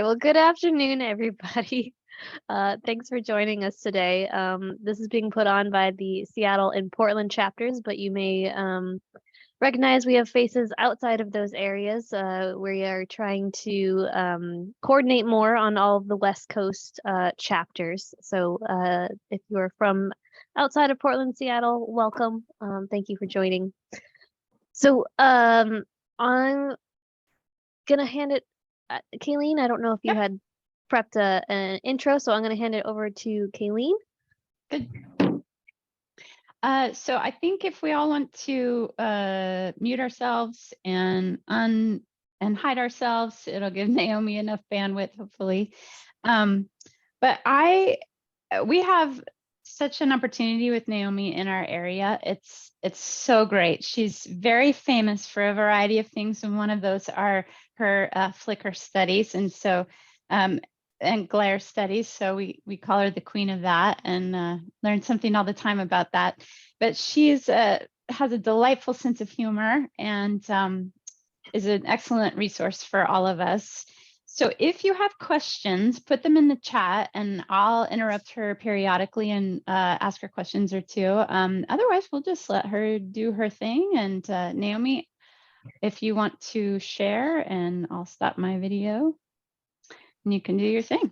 Well, good afternoon, everybody. Thanks for joining us today. This is being put on by the Seattle and Portland chapters, but you may recognize we have faces outside of those areas. We are trying to coordinate more on all of the West Coast chapters. So if you're from outside of Portland, Seattle, welcome. Thank you for joining. So I'm gonna hand it, Kayleen, I don't know if you had prepped an intro, so I'm gonna hand it over to Kayleen. Good. So I think if we all want to mute ourselves and hide ourselves, it'll give Naomi enough bandwidth, hopefully. But we have such an opportunity with Naomi in our area. It's so great. She's very famous for a variety of things, and one of those are her flicker studies, and so and glare studies. So we call her the queen of that, and learn something all the time about that. But she's has a delightful sense of humor and is an excellent resource for all of us. So if you have questions, put them in the chat and I'll interrupt her periodically and ask her questions or two. Otherwise, we'll just let her do her thing. And Naomi, if you want to share, and I'll stop my video and you can do your thing.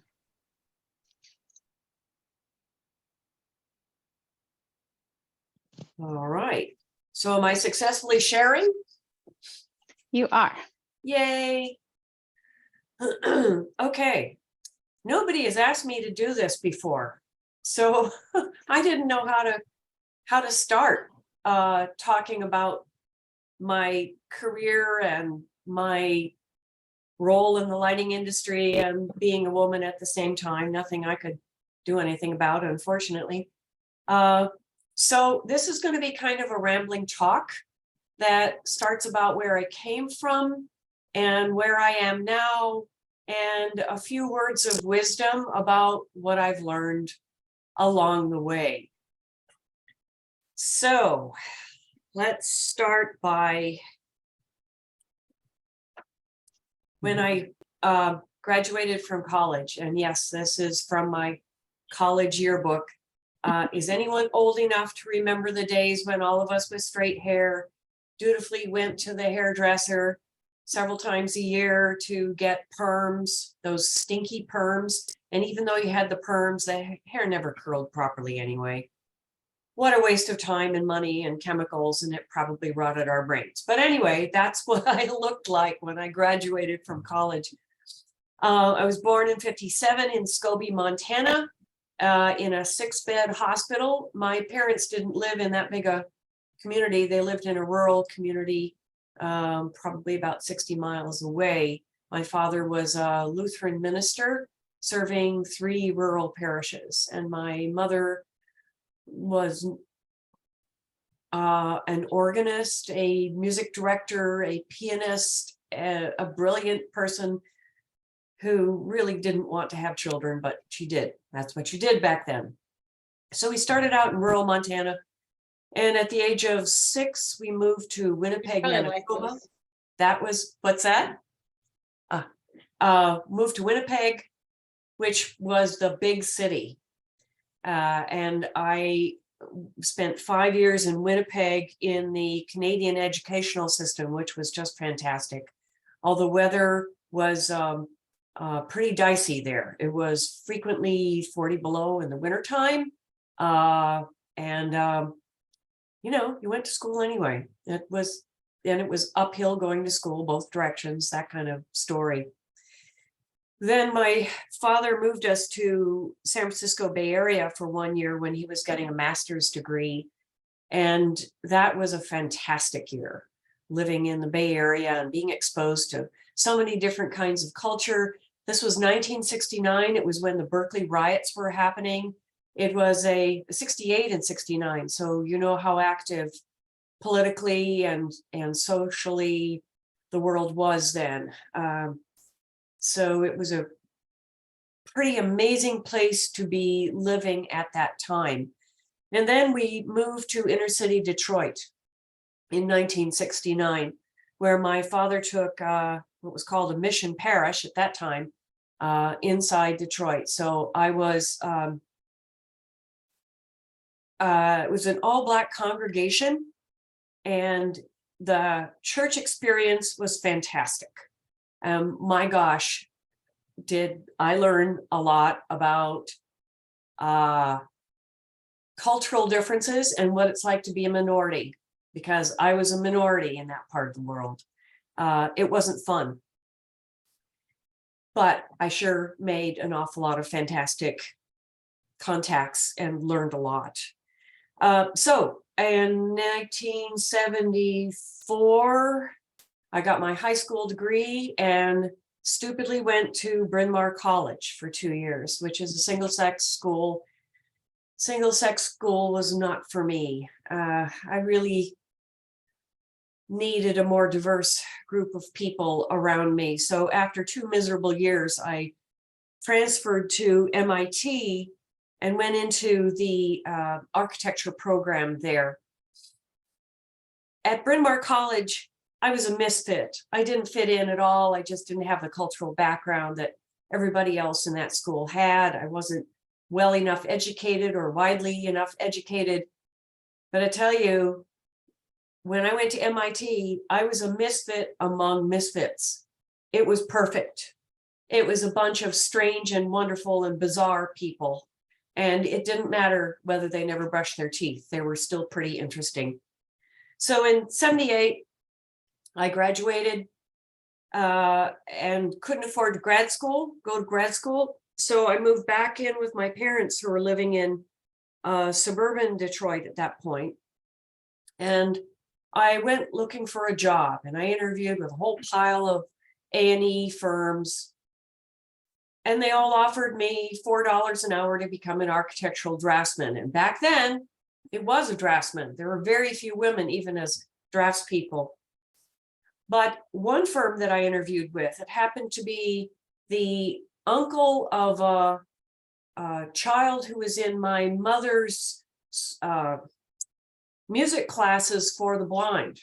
All right. So am I successfully sharing? You are. Yay. Okay. Nobody has asked me to do this before, so I didn't know how to start talking about my career and my role in the lighting industry and being a woman at the same time. Nothing I could do anything about, unfortunately. So this is going to be kind of a rambling talk that starts about where I came from and where I am now, and a few words of wisdom about what I've learned along the way. So let's start by when I graduated from college. And yes, this is from my college yearbook. Is anyone old enough to remember the days when all of us with straight hair dutifully went to the hairdresser several times a year to get perms, those stinky perms? And even though you had the perms, the hair never curled properly anyway. What a waste of time and money and chemicals, and it probably rotted our brains. But anyway, that's what I looked like when I graduated from college. I was born in '57 in Scobie, Montana, in a 6-bed hospital. My parents didn't live in that big a community. They lived in a rural community, probably about 60 miles away. My father was a Lutheran minister serving 3 rural parishes, and my mother was an organist, a music director, a pianist, a brilliant person who really didn't want to have children, but she did. That's what you did back then. So we started out in rural Montana, and at the age of 6, we moved to Winnipeg, Manitoba. That was, what's that? Moved to Winnipeg, which was the big city. And I spent 5 years in Winnipeg in the Canadian educational system, which was just fantastic. All the weather was pretty dicey there. It was frequently 40 below in the wintertime. You know, you went to school anyway. It was uphill going to school, both directions, that kind of story. Then my father moved us to San Francisco Bay Area for 1 year when he was getting a master's degree. And that was a fantastic year, living in the Bay Area and being exposed to so many different kinds of culture. This was 1969. It was when the Berkeley riots were happening. It was a 68 and 69. So you know how active politically and socially the world was then. So it was a pretty amazing place to be living at that time. And then we moved to inner city Detroit in 1969, where my father took what was called a mission parish at that time, inside Detroit. So I was, it was an all-Black congregation, and the church experience was fantastic. My gosh, did I learn a lot about cultural differences and what it's like to be a minority, because I was a minority in that part of the world. It wasn't fun, but I sure made an awful lot of fantastic contacts and learned a lot. So in 1974, I got my high school degree and stupidly went to Bryn Mawr College for 2 years, which is a single-sex school. Single-sex school was not for me. I really needed a more diverse group of people around me. So after 2 miserable years, I transferred to MIT and went into the architecture program there. At Bryn Mawr College, I was a misfit. I didn't fit in at all. I just didn't have the cultural background that everybody else in that school had. I wasn't well enough educated or widely enough educated. But I tell you, when I went to MIT, I was a misfit among misfits. It was perfect. It was a bunch of strange and wonderful and bizarre people. And it didn't matter whether they never brushed their teeth. They were still pretty interesting. So in 78, I graduated and couldn't afford go to grad school. So I moved back in with my parents, who were living in suburban Detroit at that point. And I went looking for a job, and I interviewed with a whole pile of A&E firms. And they all offered me $4 an hour to become an architectural draftsman. And back then, it was a draftsman. There were very few women, even as draftspeople. But one firm that I interviewed with, it happened to be the uncle of a child who was in my mother's music classes for the blind.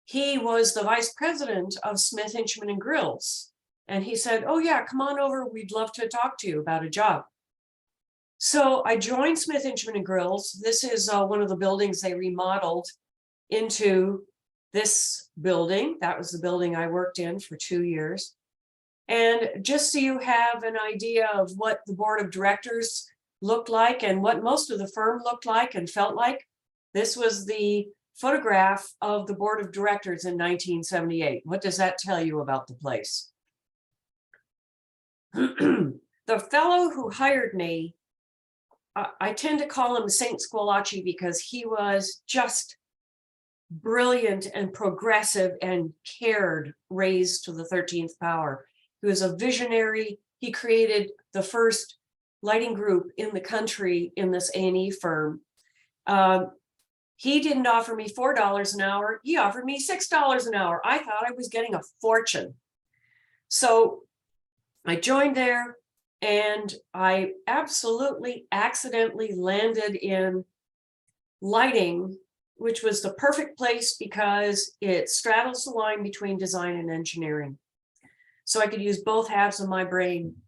He was the vice president of Smith, Inchman and Grills. And he said, "Oh yeah, come on over. We'd love to talk to you about a job." So I joined Smith, Inchman and Grills. This is one of the buildings they remodeled into this building. That was the building I worked in for 2 years. And just so you have an idea of what the board of directors looked like and what most of the firm looked like and felt like, this was the photograph of the board of directors in 1978. What does that tell you about the place? The fellow who hired me, I tend to call him Saint Squalacci because he was just brilliant and progressive and cared, raised to the 13th power. He was a visionary. He created the first lighting group in the country in this A&E firm. He didn't offer me $4 an hour. He offered me $6 an hour. I thought I was getting a fortune. So I joined there, and I absolutely accidentally landed in lighting, which was the perfect place because it straddles the line between design and engineering. So I could use both halves of my brain.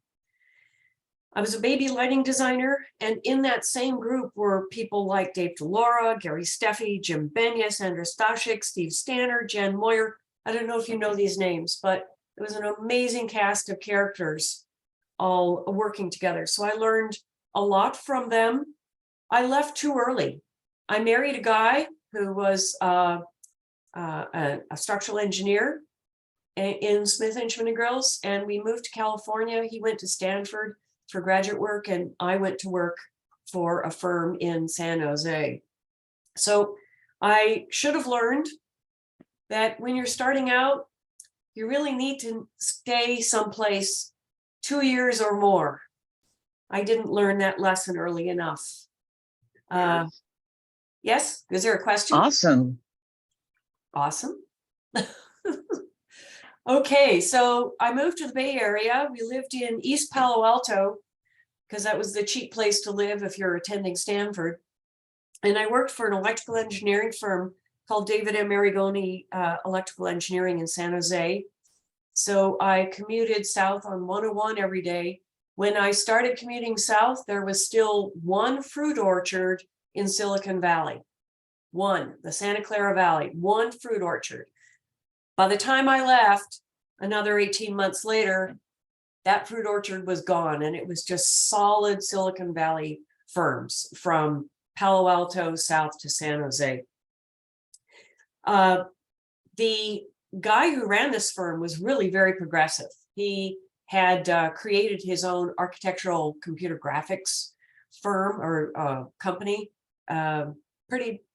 I was a baby lighting designer, and in that same group were people like Dave DeLaura, Gary Steffi, Jim Benyus, Andrew Stashik, Steve Stanner, Jen Moyer. I don't know if you know these names, but it was an amazing cast of characters all working together. So I learned a lot from them. I left too early. I married a guy who was a structural engineer in Smith, Inchman and Grills, and we moved to California. He went to Stanford for graduate work, and I went to work for a firm in San Jose. So I should have learned that when you're starting out, you really need to stay someplace 2 years or more. I didn't learn that lesson early enough. Yes, is there a question? Awesome. Awesome. Okay, so I moved to the Bay Area. We lived in East Palo Alto because that was the cheap place to live if you're attending Stanford. And I worked for an electrical engineering firm called David M. Marigoni Electrical Engineering in San Jose. So I commuted south on 101 every day. When I started commuting south, there was still one fruit orchard in Silicon Valley. One, the Santa Clara Valley, one fruit orchard. By the time I left, another 18 months later, that fruit orchard was gone, and it was just solid Silicon Valley firms from Palo Alto south to San Jose. The guy who ran this firm was really very progressive. He had created his own architectural computer graphics firm or company.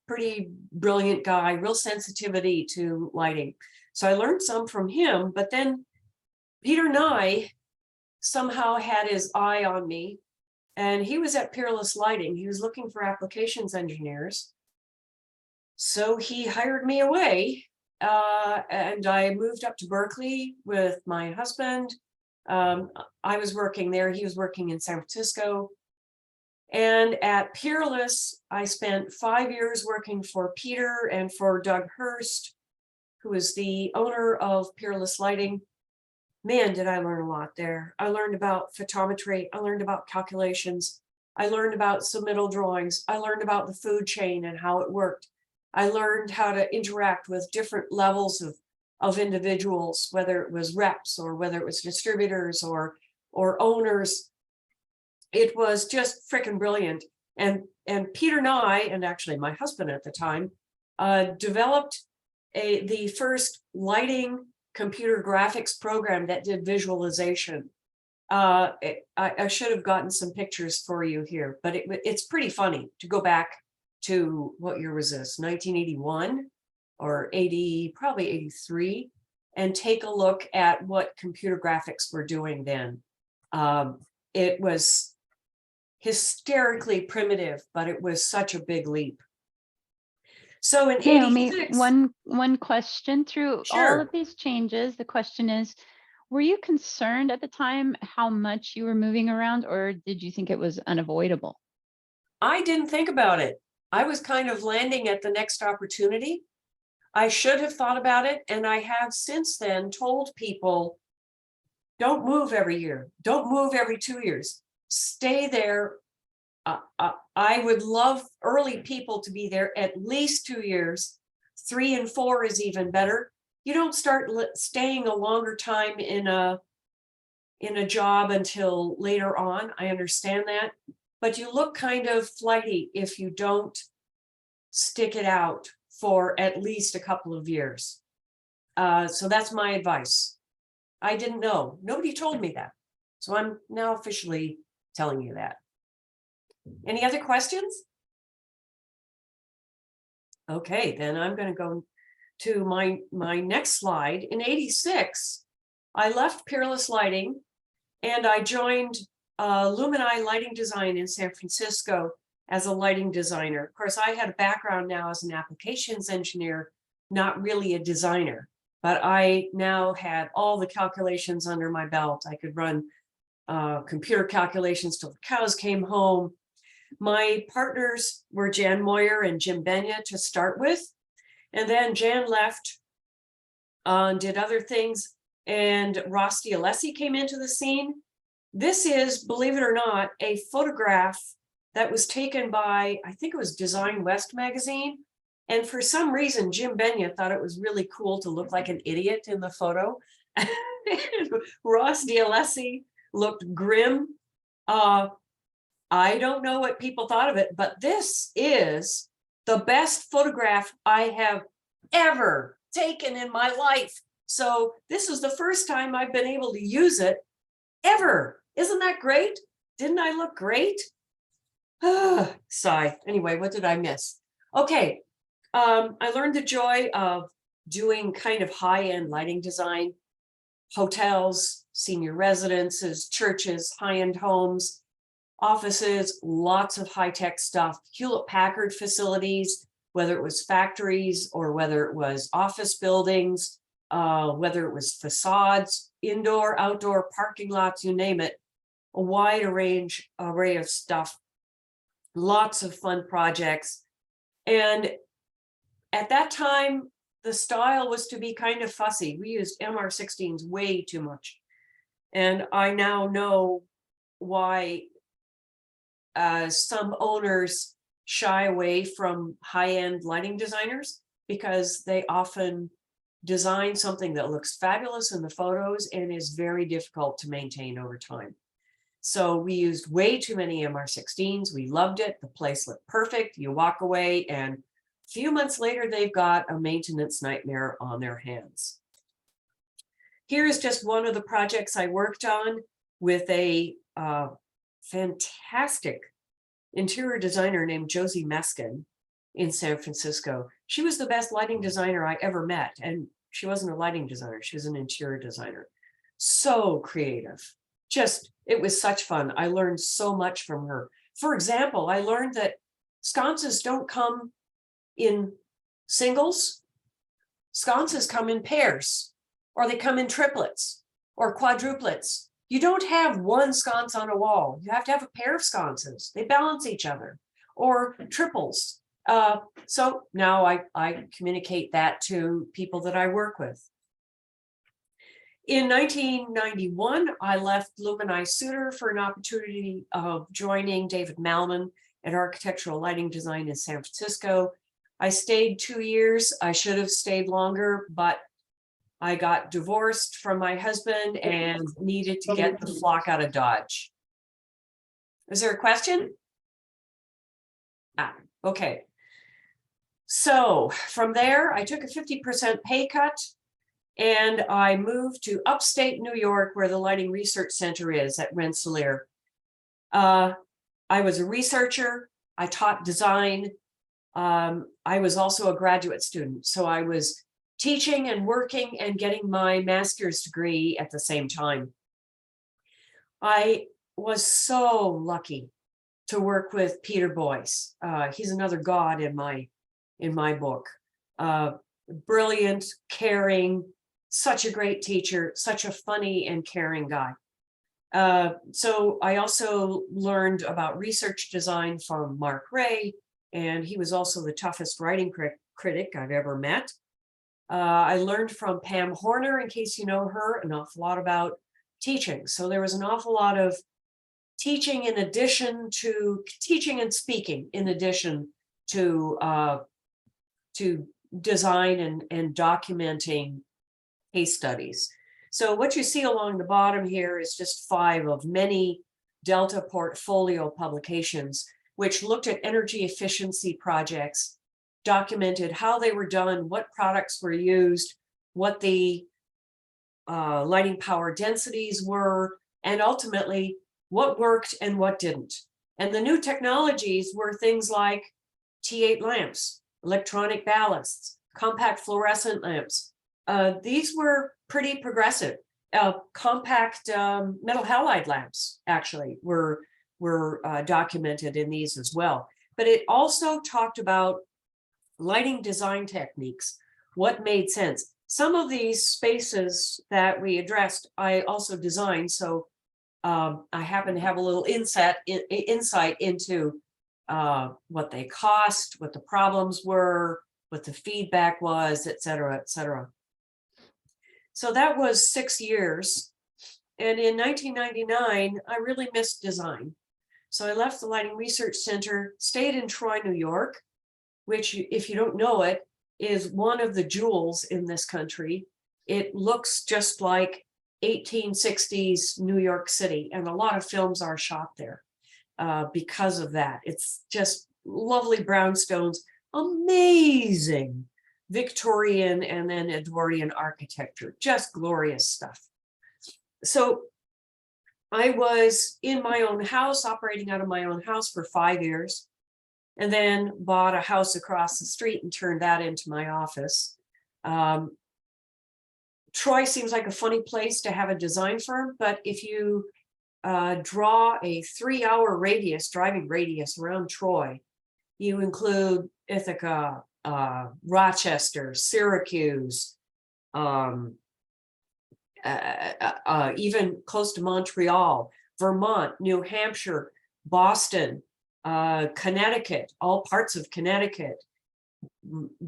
Pretty brilliant guy, real sensitivity to lighting. So I learned some from him, but then Peter Nye somehow had his eye on me, and he was at Peerless Lighting. He was looking for applications engineers. So he hired me away, and I moved up to Berkeley with my husband. I was working there, he was working in San Francisco. And at Peerless, I spent 5 years working for Peter and for Doug Hurst, who is the owner of Peerless Lighting. Man, did I learn a lot there. I learned about photometry. I learned about calculations. I learned about submittal drawings. I learned about the food chain and how it worked. I learned how to interact with different levels of individuals, whether it was reps or whether it was distributors or owners. It was just freaking brilliant. And Peter Nye, and actually my husband at the time, developed the first lighting computer graphics program that did visualization. I should have gotten some pictures for you here, but it's pretty funny to go back to, what year was this, 1981 or 80, probably 83, and take a look at what computer graphics were doing then. It was hysterically primitive, but it was such a big leap. So in Naomi, 86, one question through all Sure. of these changes. The question is, were you concerned at the time how much you were moving around, or did you think it was unavoidable? I didn't think about it. I was kind of landing at the next opportunity. I should have thought about it, and I have since then told people, don't move every year. Don't move every 2 years. Stay there. I would love early people to be there at least 2 years. 3 and 4 is even better. You don't start staying a longer time in a job until later on. I understand that, but you look kind of flighty if you don't stick it out for at least a couple of years. So that's my advice. I didn't know. Nobody told me that. So I'm now officially telling you that. Any other questions? Okay, then I'm going to go to my next slide. In 86, I left Peerless Lighting and I joined Lumini Lighting Design in San Francisco as a lighting designer. Of course, I had a background now as an applications engineer, not really a designer, but I now had all the calculations under my belt. I could run computer calculations till the cows came home. My partners were Jan Moyer and Jim Benya to start with. And then Jan left and did other things. And Ross D'Alessi came into the scene. This is, believe it or not, a photograph that was taken by, I think it was Design West magazine. And for some reason, Jim Benya thought it was really cool to look like an idiot in the photo. Ross D'Alessi looked grim. I don't know what people thought of it, but this is the best photograph I have ever taken in my life. So this is the first time I've been able to use it ever. Isn't that great? Didn't I look great? Sigh. Anyway, what did I miss? Okay. I learned the joy of doing kind of high-end lighting design, hotels, senior residences, churches, high-end homes, offices, lots of high-tech stuff, Hewlett-Packard facilities, whether it was factories or whether it was office buildings, whether it was facades, indoor, outdoor, parking lots, you name it, a wide array of stuff, lots of fun projects. And at that time, the style was to be kind of fussy. We used MR16s way too much. And I now know why some owners shy away from high-end lighting designers, because they often design something that looks fabulous in the photos and is very difficult to maintain over time. So we used way too many MR16s. We loved it. The place looked perfect. You walk away and a few months later, they've got a maintenance nightmare on their hands. Here's just one of the projects I worked on with a fantastic interior designer named Josie Meskin in San Francisco. She was the best lighting designer I ever met. And she wasn't a lighting designer. She was an interior designer. So creative. Just, it was such fun. I learned so much from her. For example, I learned that sconces don't come in singles. Sconces come in pairs, or they come in triplets or quadruplets. You don't have one sconce on a wall. You have to have a pair of sconces. They balance each other, or triples. So now I communicate that to people that I work with. In 1991, I left Lumini Suter for an opportunity of joining David Malman at Architectural Lighting Design in San Francisco. I stayed 2 years. I should have stayed longer, but I got divorced from my husband and needed to get the flock out of Dodge. Is there a question? Okay. So from there, I took a 50% pay cut and I moved to upstate New York, where the Lighting Research Center is at Rensselaer. I was a researcher. I taught design. I was also a graduate student. So I was teaching and working and getting my master's degree at the same time. I was so lucky to work with Peter Boyce. He's another god in my book. Brilliant, caring, such a great teacher, such a funny and caring guy. So I also learned about research design from Mark Ray, and he was also the toughest writing critic I've ever met. I learned from Pam Horner, in case you know her, an awful lot about teaching. So there was an awful lot of teaching in addition to teaching and speaking, in addition to design and documenting case studies. So what you see along the bottom here is just 5 of many Delta portfolio publications, which looked at energy efficiency projects, documented how they were done, what products were used, what the lighting power densities were, and ultimately what worked and what didn't. And the new technologies were things like T8 lamps, electronic ballasts, compact fluorescent lamps. These were pretty progressive. Compact metal halide lamps actually were documented in these as well. But it also talked about lighting design techniques, what made sense. Some of these spaces that we addressed, I also designed. So I happen to have a little insight into what they cost, what the problems were, what the feedback was, et cetera, et cetera. So that was 6 years. And in 1999, I really missed design. So I left the Lighting Research Center, stayed in Troy, New York, which, if you don't know it, is one of the jewels in this country. It looks just like 1860s New York City, and a lot of films are shot there because of that. It's just lovely brownstones, amazing Victorian and then Edwardian architecture, just glorious stuff. So I was in my own house, operating out of my own house for 5 years, and then bought a house across the street and turned that into my office. Troy seems like a funny place to have a design firm, but if you draw a 3-hour radius, driving radius around Troy, you include Ithaca, Rochester, Syracuse, even close to Montreal, Vermont, New Hampshire, Boston, Connecticut, all parts of Connecticut,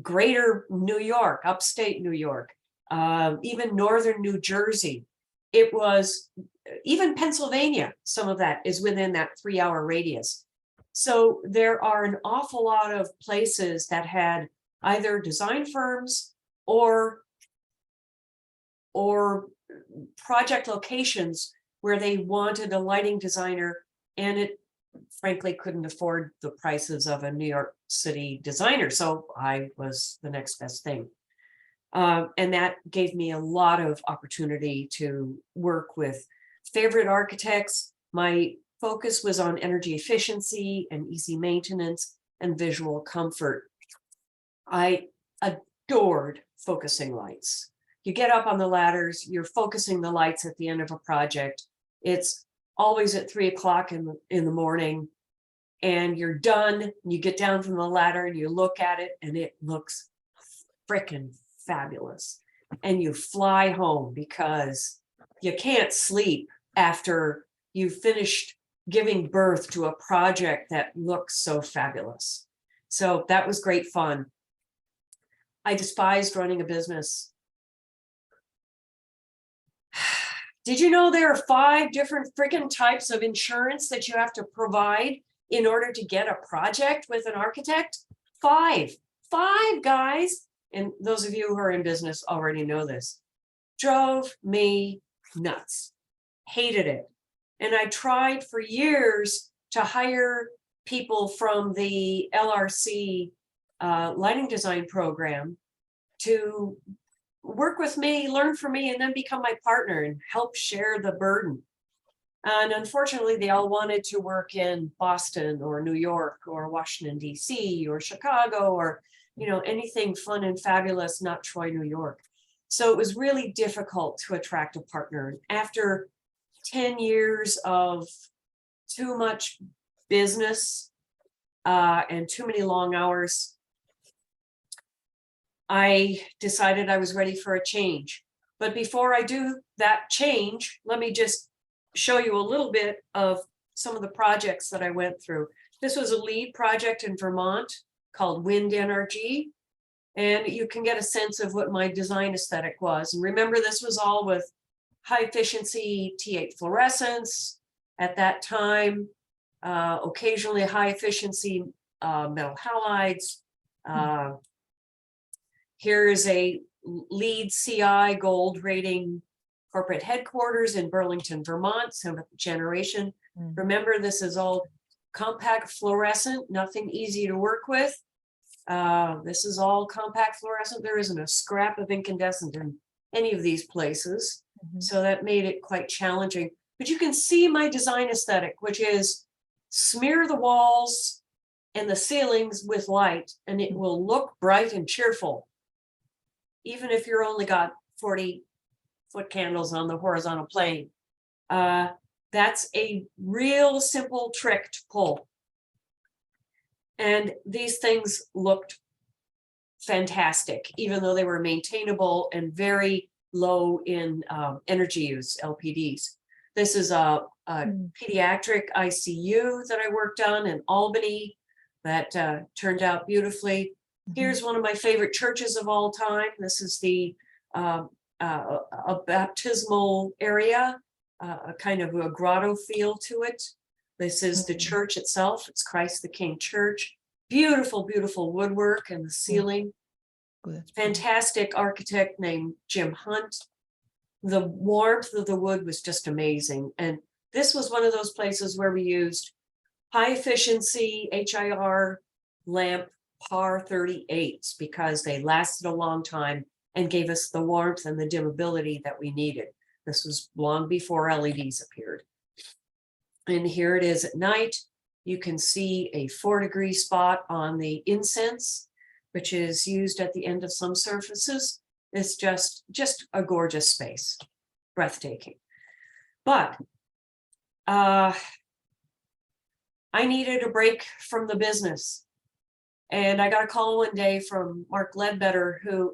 greater New York, upstate New York, even northern New Jersey. It was even Pennsylvania. Some of that is within that 3-hour radius. So there are an awful lot of places that had either design firms or project locations where they wanted a lighting designer, and it frankly couldn't afford the prices of a New York City designer. So I was the next best thing. And that gave me a lot of opportunity to work with favorite architects. My focus was on energy efficiency and easy maintenance and visual comfort. I adored focusing lights. You get up on the ladders, you're focusing the lights at the end of a project. It's always at 3 o'clock in the morning, and you're done. You get down from the ladder and you look at it, and it looks frickin' fabulous. And you fly home because you can't sleep after you've finished giving birth to a project that looks so fabulous. So that was great fun. I despised running a business. Did you know there are 5 different freaking types of insurance that you have to provide in order to get a project with an architect? 5, guys. And those of you who are in business already know this. Drove me nuts. Hated it. And I tried for years to hire people from the LRC lighting design program to work with me, learn from me, and then become my partner and help share the burden. And unfortunately, they all wanted to work in Boston or New York or Washington, D.C. or Chicago or, anything fun and fabulous, not Troy, New York. So it was really difficult to attract a partner. After 10 years of too much business and too many long hours, I decided I was ready for a change. But before I do that change, let me just show you a little bit of some of the projects that I went through. This was a lead project in Vermont called Wind Energy. And you can get a sense of what my design aesthetic was. And remember, this was all with high efficiency T8 fluorescence at that time, occasionally high efficiency metal halides. Here's a LEED CI gold rating corporate headquarters in Burlington, Vermont, 7th generation. Remember, this is all compact fluorescent, nothing easy to work with. This is all compact fluorescent. There isn't a scrap of incandescent in any of these places. So that made it quite challenging. But you can see my design aesthetic, which is smear the walls and the ceilings with light, and it will look bright and cheerful, even if you're only got 40-foot candles on the horizontal plane. That's a real simple trick to pull. And these things looked fantastic, even though they were maintainable and very low in energy use, LPDs. This is a pediatric ICU that I worked on in Albany that turned out beautifully. Here's one of my favorite churches of all time. This is the a baptismal area, a kind of a grotto feel to it. This is the church itself. It's Christ the King Church. Beautiful, beautiful woodwork and the ceiling. Fantastic architect named Jim Hunt. The warmth of the wood was just amazing. And this was one of those places where we used high efficiency HIR lamp PAR 38s because they lasted a long time and gave us the warmth and the dimmability that we needed. This was long before LEDs appeared. And here it is at night. You can see a 4-degree spot on the incense, which is used at the end of some surfaces. It's just a gorgeous space, breathtaking. But I needed a break from the business. And I got a call one day from Mark Ledbetter, who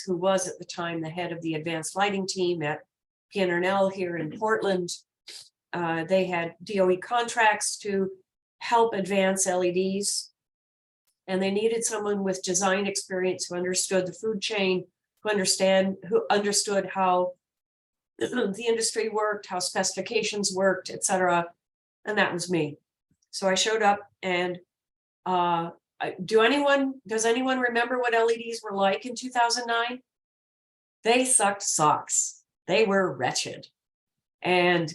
was at the time the head of the advanced lighting team at PNNL here in Portland. They had DOE contracts to help advance LEDs. and they needed someone with design experience who understood the food chain, who understood how the industry worked, how specifications worked, etc. And that was me. So I showed up, and does anyone remember what LEDs were like in 2009? They sucked socks. They were wretched. And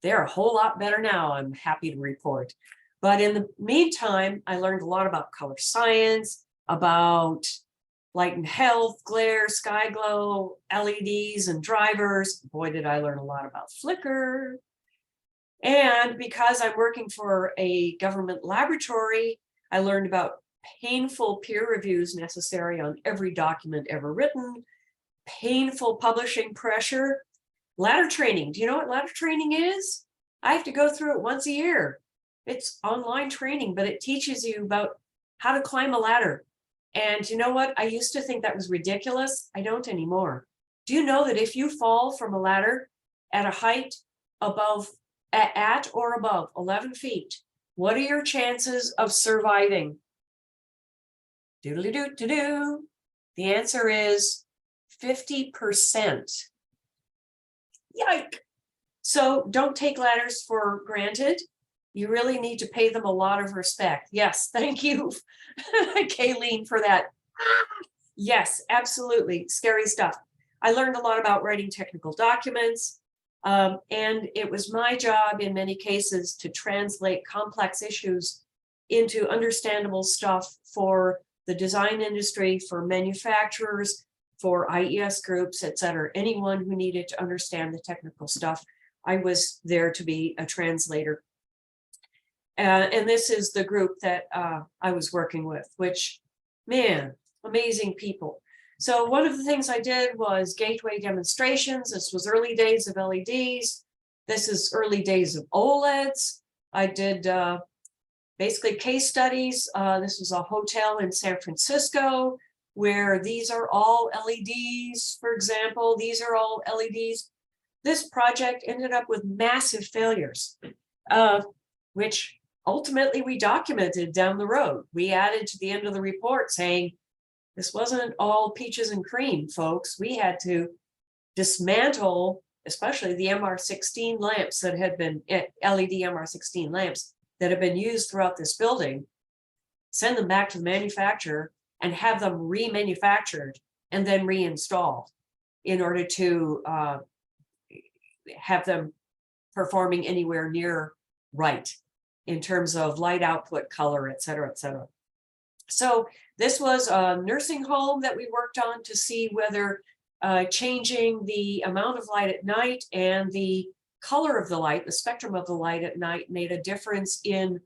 they're a whole lot better now, I'm happy to report. But in the meantime, I learned a lot about color science, about light and health, glare, sky glow, LEDs and drivers. Boy, did I learn a lot about flicker. And because I'm working for a government laboratory, I learned about painful peer reviews necessary on every document ever written, painful publishing pressure, ladder training. Do you know what ladder training is? I have to go through it once a year. It's online training, but it teaches you about how to climb a ladder. And you know what? I used to think that was ridiculous. I don't anymore. Do you know that if you fall from a ladder at a height at or above 11 feet, what are your chances of surviving? Doodly-doo-doo-doo. The answer is 50%. Yike. So don't take ladders for granted. You really need to pay them a lot of respect. Yes, thank you, Kayleen, for that. Yes, absolutely, scary stuff. I learned a lot about writing technical documents, and it was my job in many cases to translate complex issues into understandable stuff for the design industry, for manufacturers, for IES groups, et cetera. Anyone who needed to understand the technical stuff, I was there to be a translator. And this is the group that I was working with, which, man, amazing people. So one of the things I did was gateway demonstrations. This was early days of LEDs. This is early days of OLEDs. I did basically case studies. This was a hotel in San Francisco where these are all LEDs, for example. These are all LEDs. This project ended up with massive failures, which ultimately we documented down the road. We added to the end of the report saying, this wasn't all peaches and cream, folks. We had to dismantle, especially the MR16 lamps that had been, LED MR16 lamps that have been used throughout this building, send them back to the manufacturer and have them remanufactured and then reinstalled in order to have them performing anywhere near right in terms of light output, color, et cetera, et cetera. So this was a nursing home that we worked on to see whether changing the amount of light at night and the color of the light, the spectrum of the light at night, made a difference in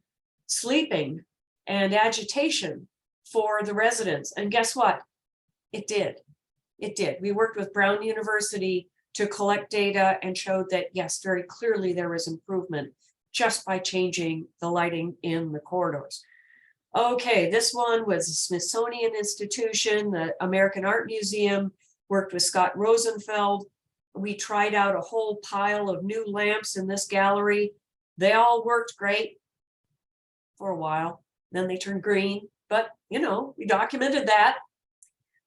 sleeping and agitation for the residents. And guess what? It did. It did. We worked with Brown University to collect data and showed that, yes, very clearly there was improvement just by changing the lighting in the corridors. Okay, this one was the Smithsonian Institution, the American Art Museum, worked with Scott Rosenfeld. We tried out a whole pile of new lamps in this gallery. They all worked great for a while. Then they turned green, but you know, we documented that.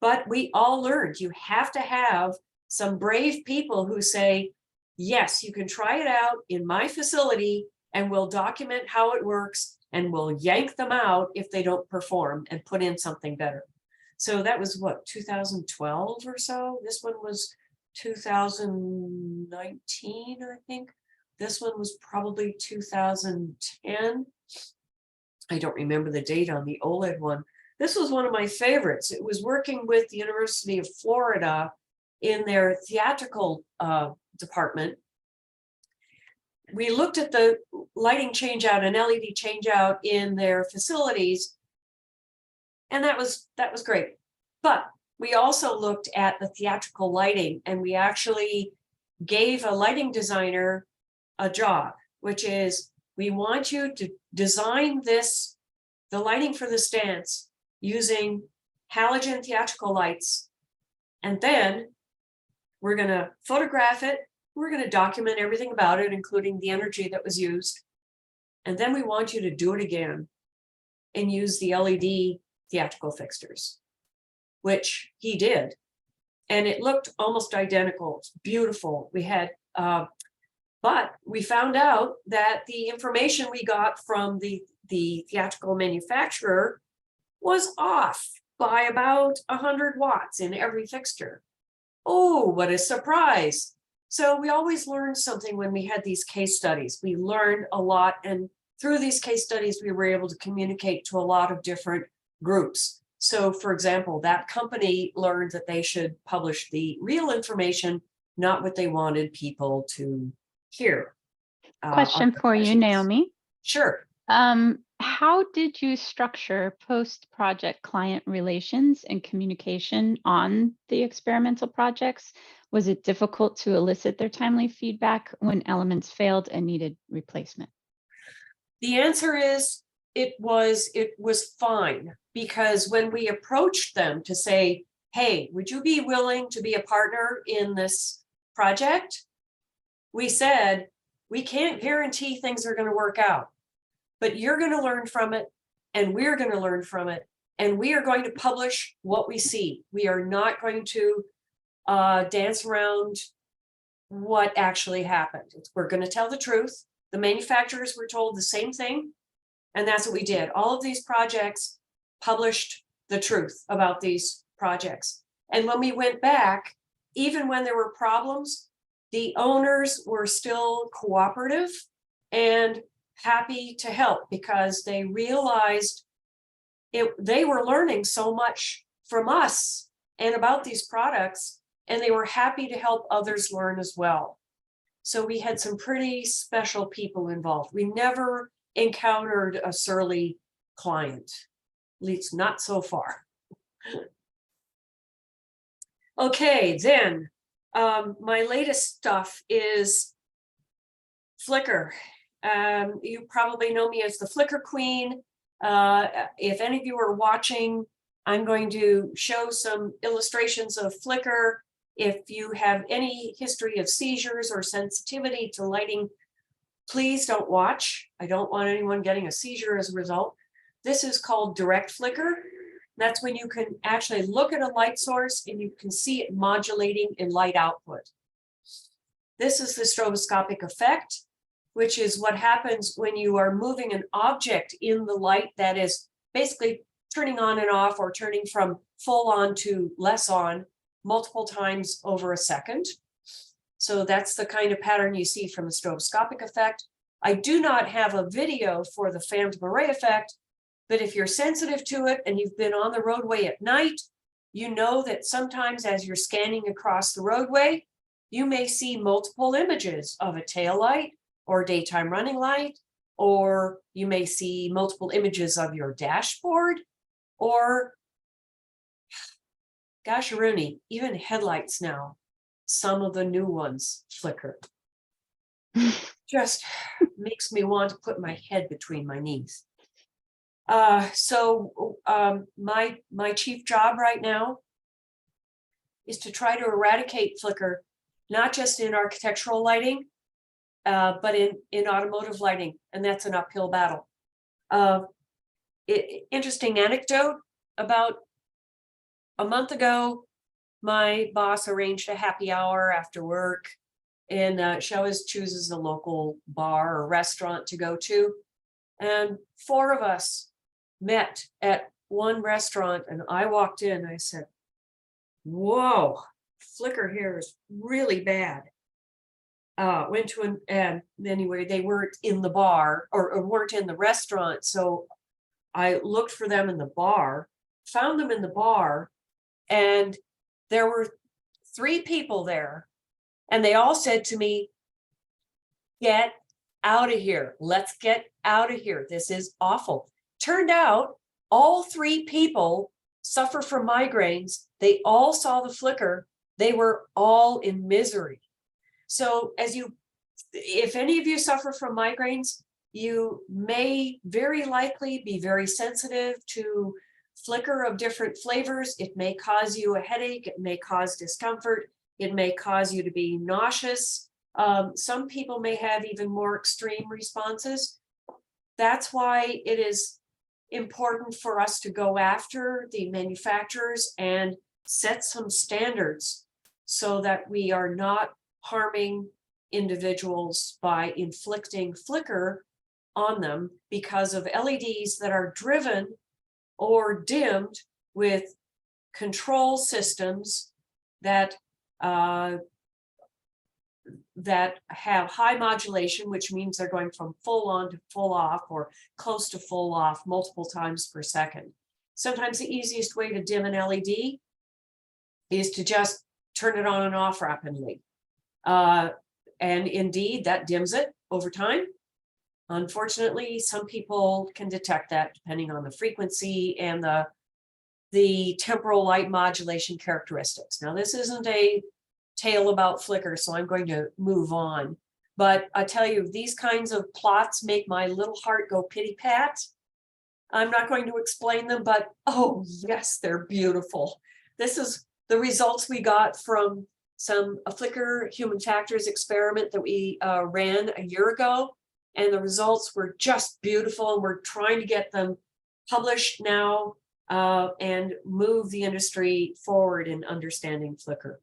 But we all learned you have to have some brave people who say, yes, you can try it out in my facility and we'll document how it works and we'll yank them out if they don't perform and put in something better. So that was what, 2012 or so? This one was 2019, I think. This one was probably 2010. I don't remember the date on the OLED one. This was one of my favorites. It was working with the University of Florida in their theatrical department. We looked at the lighting change out and LED change out in their facilities, and that was great. But we also looked at the theatrical lighting, and we actually gave a lighting designer a job, which is, we want you to design this, the lighting for this dance, using halogen theatrical lights, and then we're going to photograph it. We're going to document everything about it, including the energy that was used. And then we want you to do it again and use the LED theatrical fixtures, which he did. And it looked almost identical. It's beautiful. We had, but we found out that the information we got from the theatrical manufacturer was off by about 100 watts in every fixture. Oh, what a surprise. So we always learned something when we had these case studies. We learned a lot, and through these case studies, we were able to communicate to a lot of different groups. So for example, that company learned that they should publish the real information, not what they wanted people to hear. Question for you, Naomi. Sure. How did you structure post-project client relations and communication on the experimental projects? Was it difficult to elicit their timely feedback when elements failed and needed replacement? The answer is it was fine, because when we approached them to say, hey, would you be willing to be a partner in this project? We said, we can't guarantee things are going to work out, but you're going to learn from it, and we're going to learn from it, and we are going to publish what we see. We are not going to dance around what actually happened. We're going to tell the truth. The manufacturers were told the same thing, and that's what we did. All of these projects published the truth about these projects. And when we went back, even when there were problems, the owners were still cooperative and happy to help, because they realized they were learning so much from us and about these products, and they were happy to help others learn as well. So we had some pretty special people involved. We never encountered a surly client, at least not so far. Okay, then my latest stuff is Flickr. You probably know me as the Flickr Queen. If any of you are watching, I'm going to show some illustrations of Flickr. If you have any history of seizures or sensitivity to lighting, please don't watch. I don't want anyone getting a seizure as a result. This is called direct flicker. That's when you can actually look at a light source and you can see it modulating in light output. This is the stroboscopic effect, which is what happens when you are moving an object in the light that is basically turning on and off, or turning from full on to less on multiple times over a second. So that's the kind of pattern you see from the stroboscopic effect. I do not have a video for the phantom array effect, but if you're sensitive to it and you've been on the roadway at night, you know that sometimes as you're scanning across the roadway, you may see multiple images of a tail light or daytime running light, or you may see multiple images of your dashboard, or gosh, Rooney, even headlights now, some of the new ones flicker. Just makes me want to put my head between my knees. So my chief job right now is to try to eradicate flicker, not just in architectural lighting, but in automotive lighting, and that's an uphill battle. Interesting anecdote, about a month ago, my boss arranged a happy hour after work, and she always chooses a local bar or restaurant to go to. And 4 of us met at one restaurant, and I walked in and I said, whoa, flicker here is really bad. Went to and anyway, they weren't in the bar or weren't in the restaurant. So I looked for them in the bar, found them in the bar, and there were 3 people there, and they all said to me, get out of here. Let's get out of here. This is awful. Turned out all 3 people suffer from migraines. They all saw the flicker. They were all in misery. So if any of you suffer from migraines, you may very likely be very sensitive to flicker of different flavors. It may cause you a headache. It may cause discomfort. It may cause you to be nauseous. Some people may have even more extreme responses. That's why it is important for us to go after the manufacturers and set some standards so that we are not harming individuals by inflicting flicker on them because of LEDs that are driven or dimmed with control systems that that have high modulation, which means they're going from full on to full off or close to full off multiple times per second. Sometimes the easiest way to dim an LED is to just turn it on and off rapidly. And indeed, that dims it over time. Unfortunately, some people can detect that depending on the frequency and the temporal light modulation characteristics. Now, this isn't a tale about flicker, so I'm going to move on. But I tell you, these kinds of plots make my little heart go pity-pat. I'm not going to explain them, but oh yes, they're beautiful. This is the results we got from a flicker human factors experiment that we ran a year ago. And the results were just beautiful. And we're trying to get them published now and move the industry forward in understanding flicker.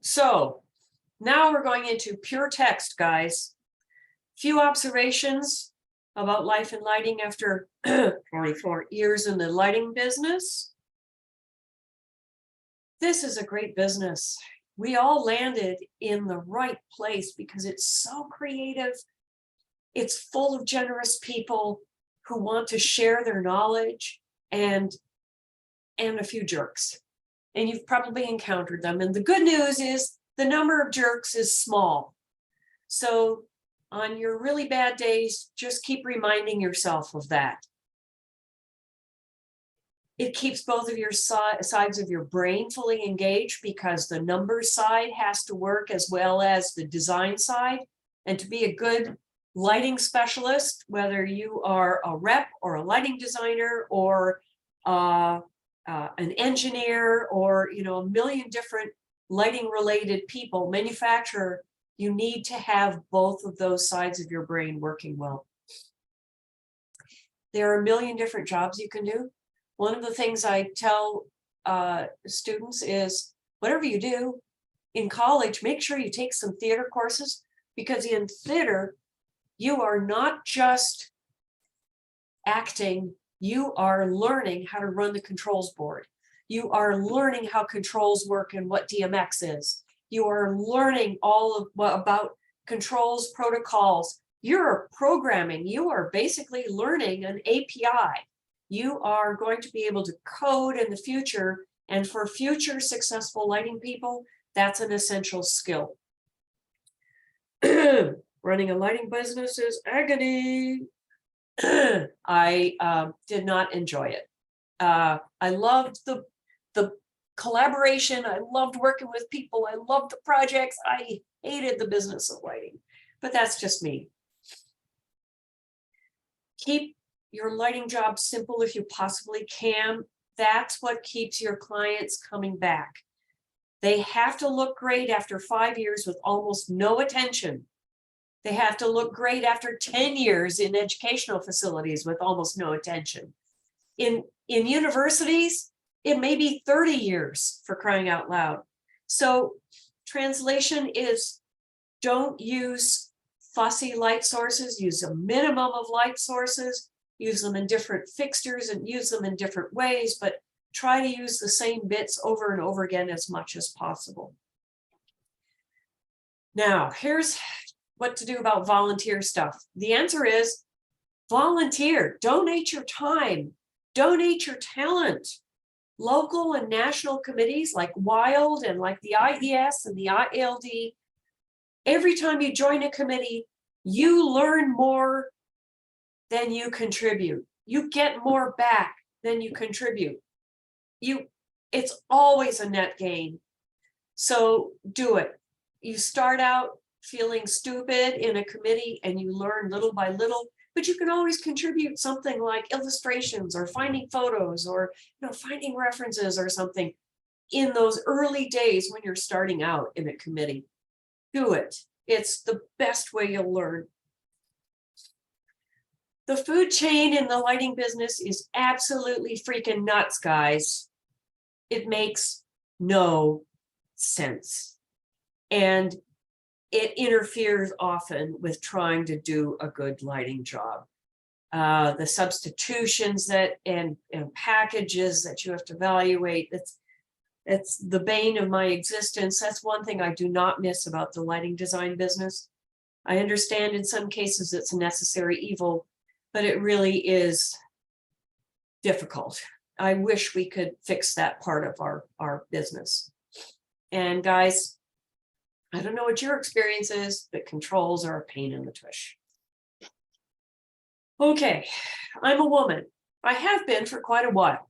So now we're going into pure text, guys. Few observations about life and lighting after 24 years in the lighting business. This is a great business. We all landed in the right place because it's so creative. It's full of generous people who want to share their knowledge and a few jerks. And you've probably encountered them. And the good news is the number of jerks is small. So on your really bad days, just keep reminding yourself of that. It keeps both of your sides of your brain fully engaged because the numbers side has to work as well as the design side. And to be a good lighting specialist, whether you are a rep or a lighting designer or an engineer or a million different lighting related people, manufacturer, you need to have both of those sides of your brain working well. There are a million different jobs you can do. One of the things I tell students is whatever you do in college, make sure you take some theater courses, because in theater, you are not just acting, you are learning how to run the controls board. You are learning how controls work and what DMX is. You are learning all of about controls protocols. You're programming. You are basically learning an API. You are going to be able to code in the future. And for future successful lighting people, that's an essential skill. Running a lighting business is agony. I did not enjoy it. I loved the collaboration. I loved working with people. I loved the projects. I hated the business of lighting, but that's just me. Keep your lighting job simple if you possibly can. That's what keeps your clients coming back. They have to look great after 5 years with almost no attention. They have to look great after 10 years in educational facilities with almost no attention. In universities, it may be 30 years, for crying out loud. So translation is, don't use fussy light sources, use a minimum of light sources, use them in different fixtures and use them in different ways, but try to use the same bits over and over again as much as possible. Now, here's what to do about volunteer stuff. The answer is volunteer, donate your time, donate your talent. Local and national committees like WILD and like the IES and the ILD, every time you join a committee, you learn more than you contribute. You get more back than you contribute. It's always a net gain. So do it. You start out feeling stupid in a committee and you learn little by little, but you can always contribute something like illustrations or finding photos or finding references or something in those early days when you're starting out in a committee. Do it. It's the best way you'll learn. The food chain in the lighting business is absolutely freaking nuts, guys. It makes no sense. And it interferes often with trying to do a good lighting job. The substitutions that and packages that you have to evaluate, that's the bane of my existence. That's one thing I do not miss about the lighting design business. I understand in some cases it's a necessary evil, but it really is difficult. I wish we could fix that part of our business. And guys, I don't know what your experience is, but controls are a pain in the tush. Okay, I'm a woman. I have been for quite a while.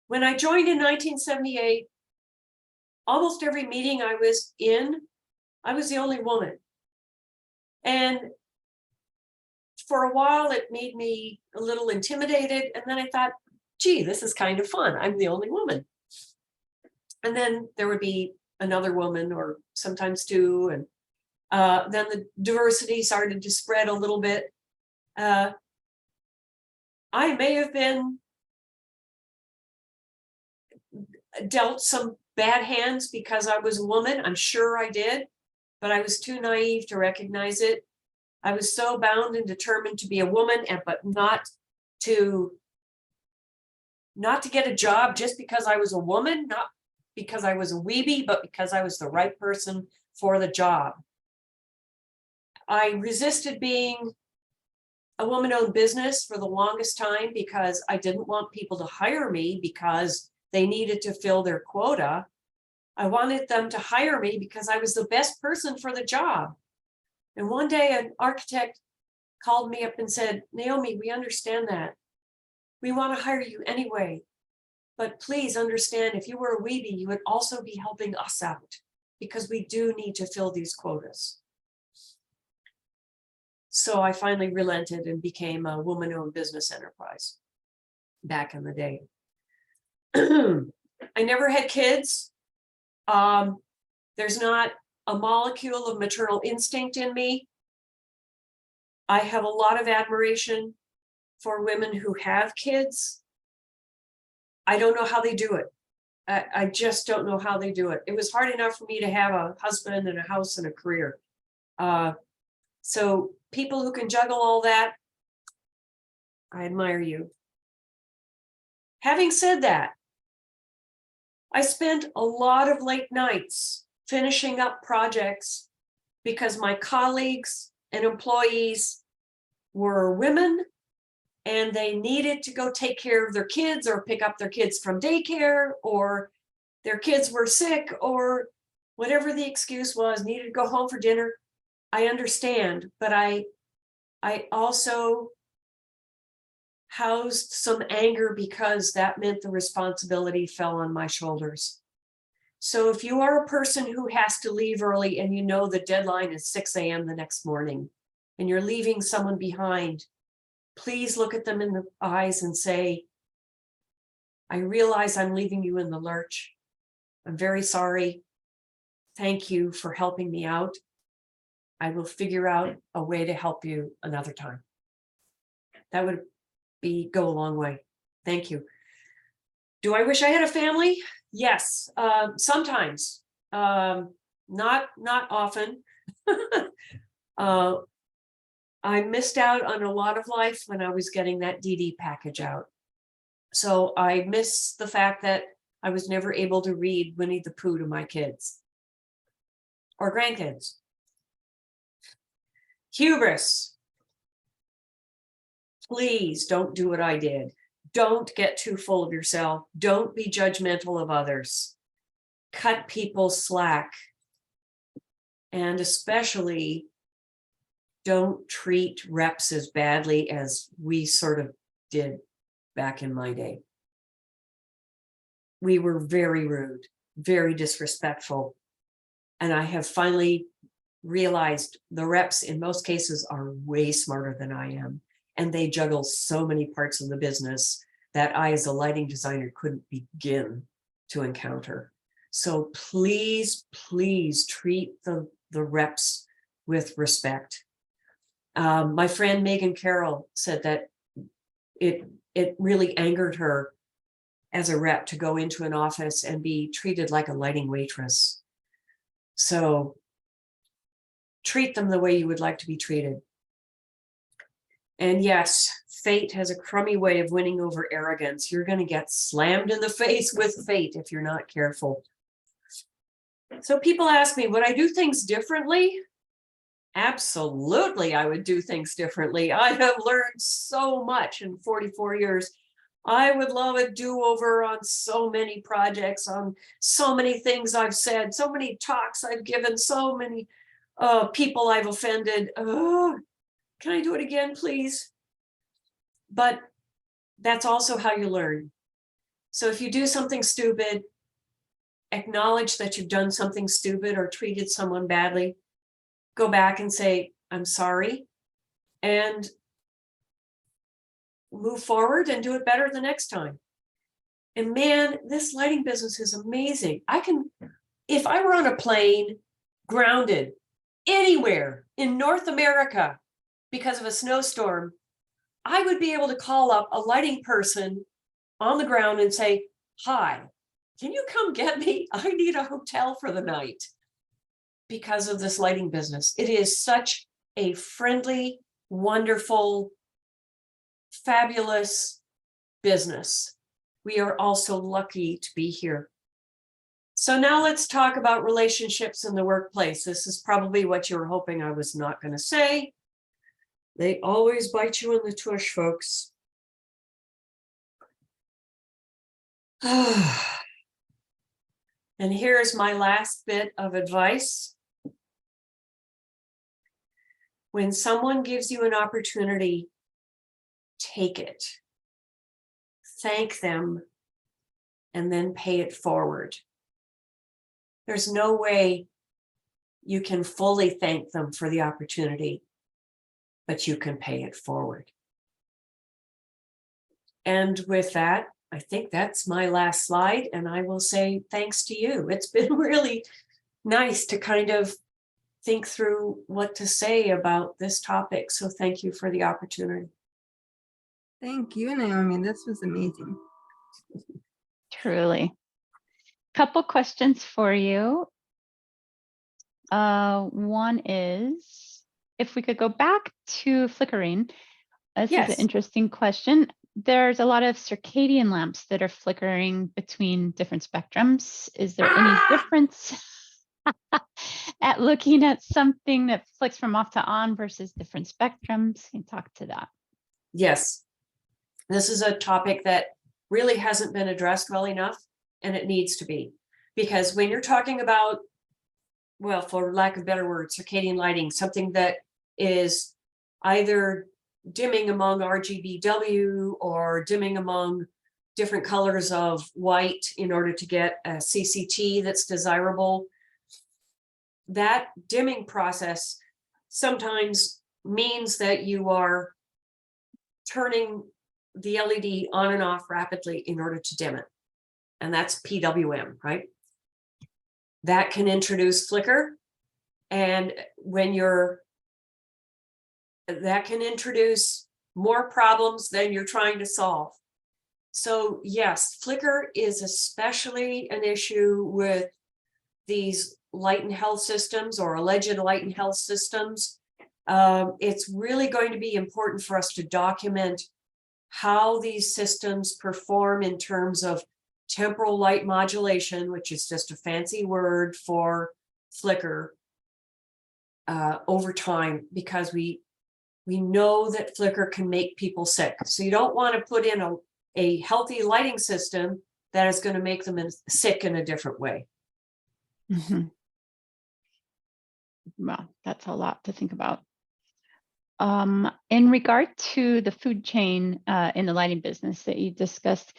When I joined in 1978, almost every meeting I was in, I was the only woman. And for a while, it made me a little intimidated. And then I thought, gee, this is kind of fun. I'm the only woman. And then there would be another woman or sometimes two. And then the diversity started to spread a little bit. I may have been dealt some bad hands because I was a woman. I'm sure I did, but I was too naive to recognize it. I was so bound and determined to be a woman, but not to get a job just because I was a woman, not because I was a weebie, but because I was the right person for the job. I resisted being a woman-owned business for the longest time because I didn't want people to hire me because they needed to fill their quota. I wanted them to hire me because I was the best person for the job. And one day an architect called me up and said, Naomi, we understand that. We want to hire you anyway. But please understand, if you were a weebie, you would also be helping us out because we do need to fill these quotas. So I finally relented and became a woman-owned business enterprise back in the day. I never had kids. There's not a molecule of maternal instinct in me. I have a lot of admiration for women who have kids. I don't know how they do it. I just don't know how they do it. It was hard enough for me to have a husband and a house and a career. So people who can juggle all that, I admire you. Having said that, I spent a lot of late nights finishing up projects because my colleagues and employees were women and they needed to go take care of their kids or pick up their kids from daycare, or their kids were sick, or whatever the excuse was, needed to go home for dinner. I understand, but I also housed some anger because that meant the responsibility fell on my shoulders. So if you are a person who has to leave early and you know the deadline is 6 a.m. the next morning and you're leaving someone behind, please look at them in the eyes and say, I realize I'm leaving you in the lurch. I'm very sorry. Thank you for helping me out. I will figure out a way to help you another time. That would go a long way. Thank you. Do I wish I had a family? Yes, sometimes, not often. I missed out on a lot of life when I was getting that DD package out. So I miss the fact that I was never able to read Winnie the Pooh to my kids or grandkids. Hubris. Please don't do what I did. Don't get too full of yourself. Don't be judgmental of others. Cut people slack. And especially don't treat reps as badly as we sort of did back in my day. We were very rude, very disrespectful. And I have finally realized the reps in most cases are way smarter than I am. And they juggle so many parts of the business that I, as a lighting designer, couldn't begin to encounter. So please, please treat the reps with respect. My friend Megan Carroll said that it really angered her as a rep to go into an office and be treated like a lighting waitress. So treat them the way you would like to be treated. And yes, fate has a crummy way of winning over arrogance. You're going to get slammed in the face with fate if you're not careful. So people ask me, would I do things differently? Absolutely, I would do things differently. I have learned so much in 44 years. I would love a do-over on so many projects, on so many things I've said, so many talks I've given, so many people I've offended. Can I do it again, please? But that's also how you learn. So if you do something stupid, acknowledge that you've done something stupid or treated someone badly. Go back and say, I'm sorry, and move forward and do it better the next time. And man, this lighting business is amazing. If I were on a plane, grounded anywhere in North America because of a snowstorm, I would be able to call up a lighting person on the ground and say, hi, can you come get me? I need a hotel for the night. Because of this lighting business. It is such a friendly, wonderful, fabulous business. We are also lucky to be here. So now let's talk about relationships in the workplace. This is probably what you were hoping I was not going to say. They always bite you in the tush, folks. And here's my last bit of advice. When someone gives you an opportunity, take it. Thank them, and then pay it forward. There's no way you can fully thank them for the opportunity, but you can pay it forward. And with that, I think that's my last slide, and I will say thanks to you. It's been really nice to kind of think through what to say about this topic. So thank you for the opportunity. Thank you, Naomi. This was amazing. Truly. Couple questions for you. One is, if we could go back to flickering, this is Yes. an interesting question. There's a lot of circadian lamps that are flickering between different spectrums. Is there any difference at looking at something that flicks from off to on versus different spectrums? Can you talk to that? Yes. This is a topic that really hasn't been addressed well enough, and it needs to be. Because when you're talking about, well, for lack of better words, circadian lighting, something that is either dimming among RGBW or dimming among different colors of white in order to get a CCT that's desirable, that dimming process sometimes means that you are turning the LED on and off rapidly in order to dim it. And that's PWM, right? That can introduce flicker. And that can introduce more problems than you're trying to solve. So yes, flicker is especially an issue with these light and health systems or alleged light and health systems. It's really going to be important for us to document how these systems perform in terms of temporal light modulation, which is just a fancy word for flicker, over time, because we know that flicker can make people sick. So you don't want to put in a healthy lighting system that is going to make them sick in a different way. Mm-hmm. Well, that's a lot to think about. In regard to the food chain in the lighting business that you discussed,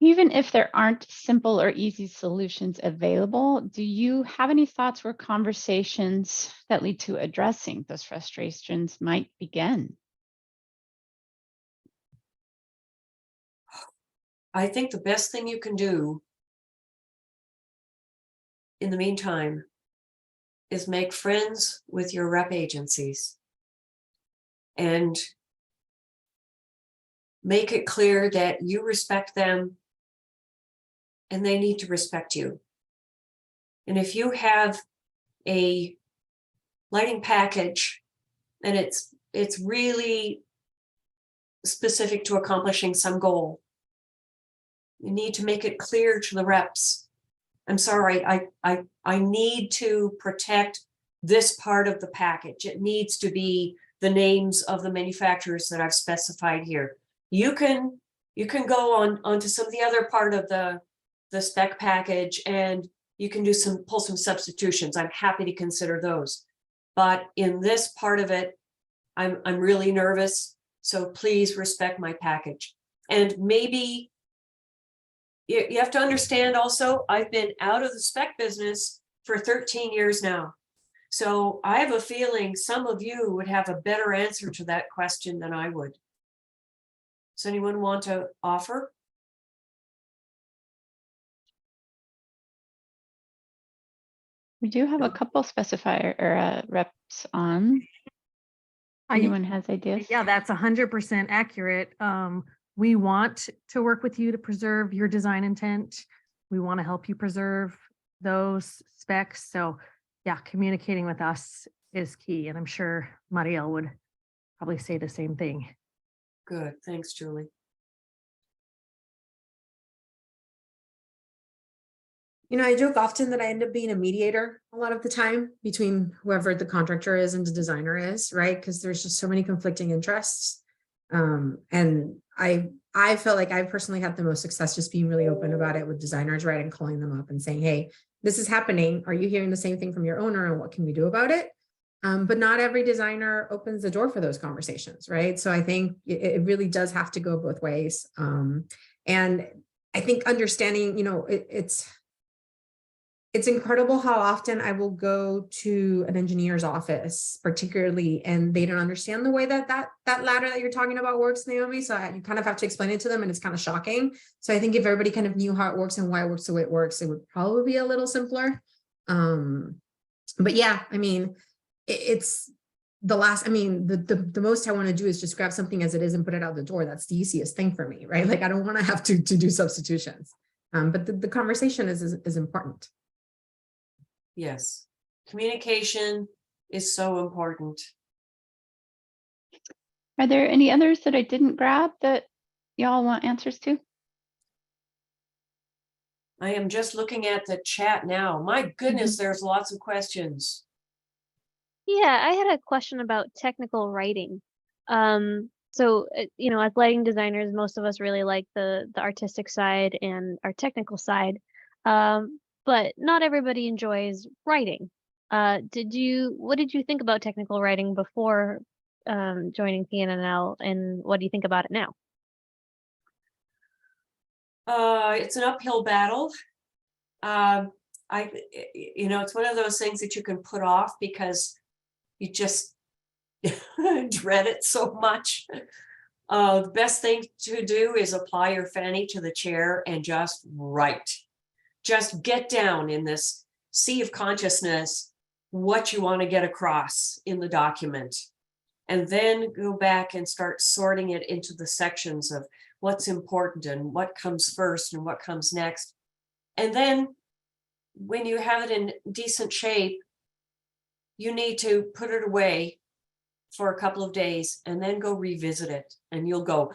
even if there aren't simple or easy solutions available, do you have any thoughts where conversations that lead to addressing those frustrations might begin? I think the best thing you can do in the meantime is make friends with your rep agencies. and make it clear that you respect them and they need to respect you. And if you have a lighting package and it's really specific to accomplishing some goal, you need to make it clear to the reps. I'm sorry, I need to protect this part of the package. It needs to be the names of the manufacturers that I've specified here. You can go on to some of the other part of the spec package, and you can pull some substitutions. I'm happy to consider those. But in this part of it, I'm really nervous. So please respect my package. And maybe you have to understand also, I've been out of the spec business for 13 years now. So I have a feeling some of you would have a better answer to that question than I would. Does anyone want to offer? We do have a couple specifier or reps on. Anyone has ideas? Yeah, that's 100% accurate. We want to work with you to preserve your design intent. We want to help you preserve those specs. So yeah, communicating with us is key. And I'm sure Marielle would probably say the same thing. Good, thanks, Julie. You know, I joke often that I end up being a mediator a lot of the time between whoever the contractor is and the designer is, right? Because there's just so many conflicting interests. And I felt like I personally had the most success just being really open about it with designers, right? And calling them up and saying, hey, this is happening. Are you hearing the same thing from your owner, and what can we do about it? But not every designer opens the door for those conversations, right? So I think it really does have to go both ways. And I think understanding, you know, it's incredible how often I will go to an engineer's office, particularly, and they don't understand the way that ladder that you're talking about works, Naomi. So you kind of have to explain it to them, and it's kind of shocking. So I think if everybody kind of knew how it works and why it works the way it works, it would probably be a little simpler. But yeah, I mean, it's the last, I mean, the most I want to do is just grab something as it is and put it out the door. That's the easiest thing for me, right? Like, I don't want to have to do substitutions. But the conversation is important. Yes, communication is so important. Are there any others that I didn't grab that y'all want answers to? I am just looking at the chat now. My goodness, there's lots of questions. Yeah, I had a question about technical writing. So, you know, as lighting designers, most of us really like the artistic side and our technical side. But not everybody enjoys writing. What did you think about technical writing before joining PNNL, and what do you think about it now? It's an uphill battle. You know, it's one of those things that you can put off because you just dread it so much. The best thing to do is apply your fanny to the chair and just write. Just get down in this sea of consciousness what you want to get across in the document, and then go back and start sorting it into the sections of what's important and what comes first and what comes next. And then when you have it in decent shape, you need to put it away for a couple of days and then go revisit it, and you'll go,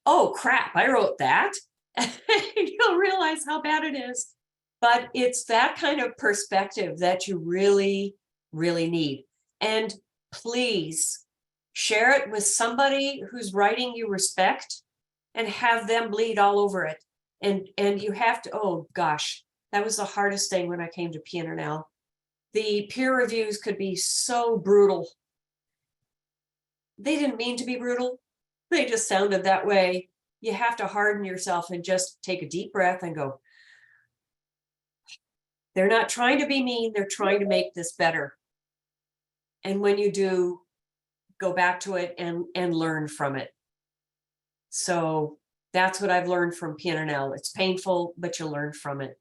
oh crap, I wrote that. And you'll realize how bad it is. But it's that kind of perspective that you really, really need. And please share it with somebody whose writing you respect and have them bleed all over it. And you have to, oh gosh, that was the hardest thing when I came to PNNL. The peer reviews could be so brutal. They didn't mean to be brutal. They just sounded that way. You have to harden yourself and just take a deep breath and go, they're not trying to be mean, they're trying to make this better. And when you do, go back to it and learn from it. So that's what I've learned from PNNL. It's painful, but you learn from it.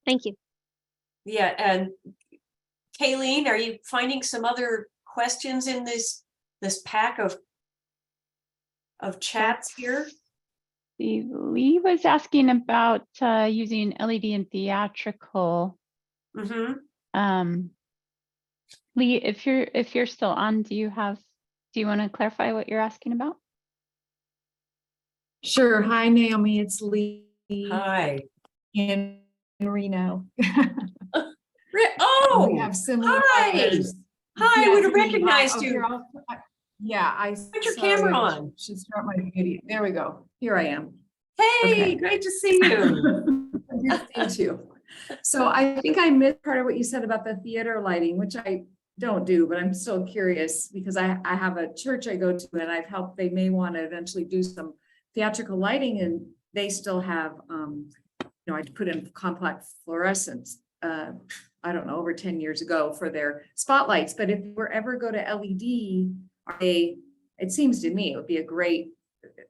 Thank you. Yeah, and Kayleen, are you finding some other questions in this pack of chats here? Lee was asking about using LED in theatrical. Mm-hmm. Lee, if you're still on, do you want to clarify what you're asking about? Sure. Hi, Naomi. It's Lee Hi. in Reno. Oh, We have similar hi. partners. Hi, I would have Yes, Lee. recognized Oh, you. here, yeah, Put your camera on. Should start my video. There we go. Here I am. Hey, Okay. great to see you. Good to see you too. So I think I missed part of what you said about the theater lighting, which I don't do, but I'm still curious because I have a church I go to and I've helped, they may want to eventually do some theatrical lighting and they still have, I put in complex fluorescence, I don't know, over 10 years ago for their spotlights. But if we ever go to LED, it seems to me it would be a great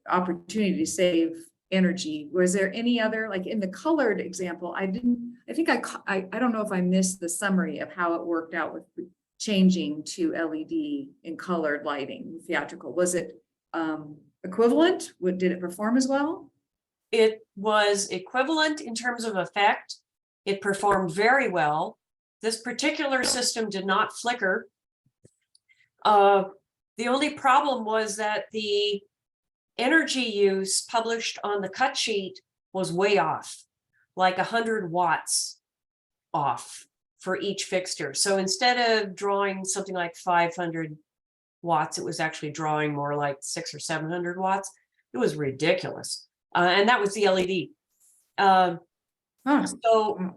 opportunity to save energy. Was there any other, like in the colored example, I don't know if I missed the summary of how it worked out with changing to LED in colored lighting, theatrical. Was it equivalent? Did it perform as well? It was equivalent in terms of effect. It performed very well. This particular system did not flicker. The only problem was that the energy use published on the cut sheet was way off, like 100 watts off for each fixture. So instead of drawing something like 500 watts, it was actually drawing more like 600 or 700 watts. It was ridiculous. And that was the LED. So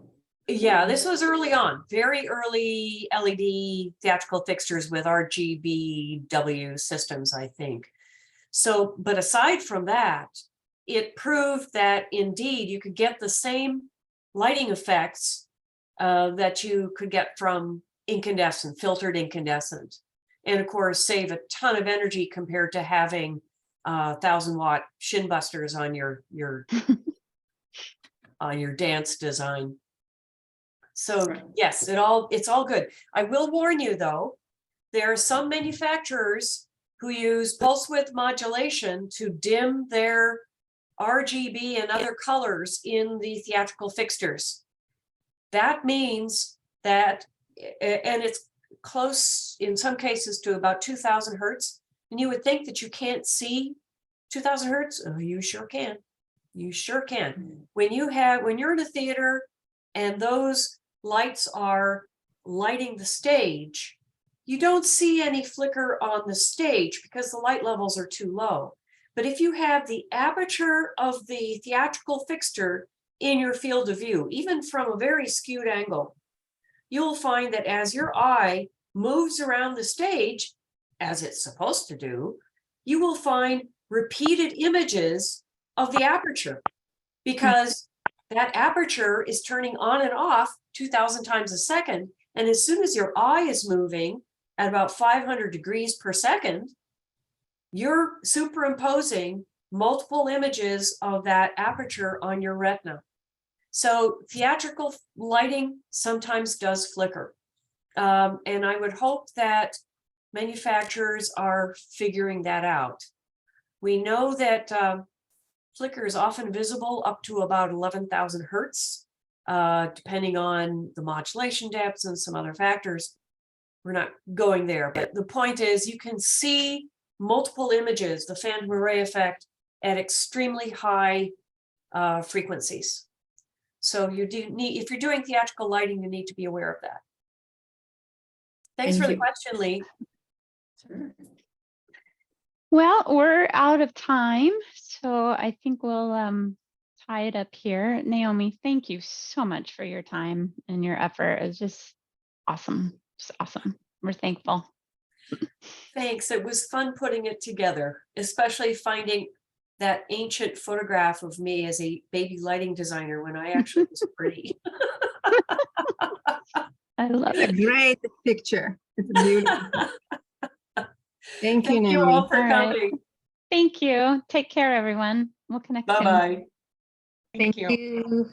yeah, this was early on, very early LED theatrical fixtures with RGBW systems, I think. So, but aside from that, it proved that indeed you could get the same lighting effects that you could get from incandescent, filtered incandescent. And of course, save a ton of energy compared to having 1,000-watt shin busters on your dance design. So yes, it's all good. I will warn you though, there are some manufacturers who use pulse width modulation to dim their RGB and other colors in the theatrical fixtures. That means that, and it's close in some cases to about 2000 hertz. And you would think that you can't see 2000 hertz. Oh, you sure can. You sure can. When you're in a theater and those lights are lighting the stage, you don't see any flicker on the stage because the light levels are too low. But if you have the aperture of the theatrical fixture in your field of view, even from a very skewed angle, you'll find that as your eye moves around the stage, as it's supposed to do, you will find repeated images of the aperture because that aperture is turning on and off 2000 times a second. And as soon as your eye is moving at about 500 degrees per second, you're superimposing multiple images of that aperture on your retina. So theatrical lighting sometimes does flicker. And I would hope that manufacturers are figuring that out. We know that flicker is often visible up to about 11,000 hertz, depending on the modulation depths and some other factors. We're not going there, but the point is you can see multiple images, the phantom array effect, at extremely high frequencies. So you do need, if you're doing theatrical lighting, you need to be aware of that. Thanks for the question, Lee. Sure. Well, we're out of time, so I think we'll tie it up here. Naomi, thank you so much for your time and your effort. It's just awesome. Just awesome. We're thankful. Thanks. It was fun putting it together, especially finding that ancient photograph of me as a baby lighting designer when I actually was pretty. I love it. Great picture. It's beautiful. Thank you, Thank you Naomi. all for All right. coming. Thank you. Take care, everyone. We'll connect soon. Bye-bye. Thank you.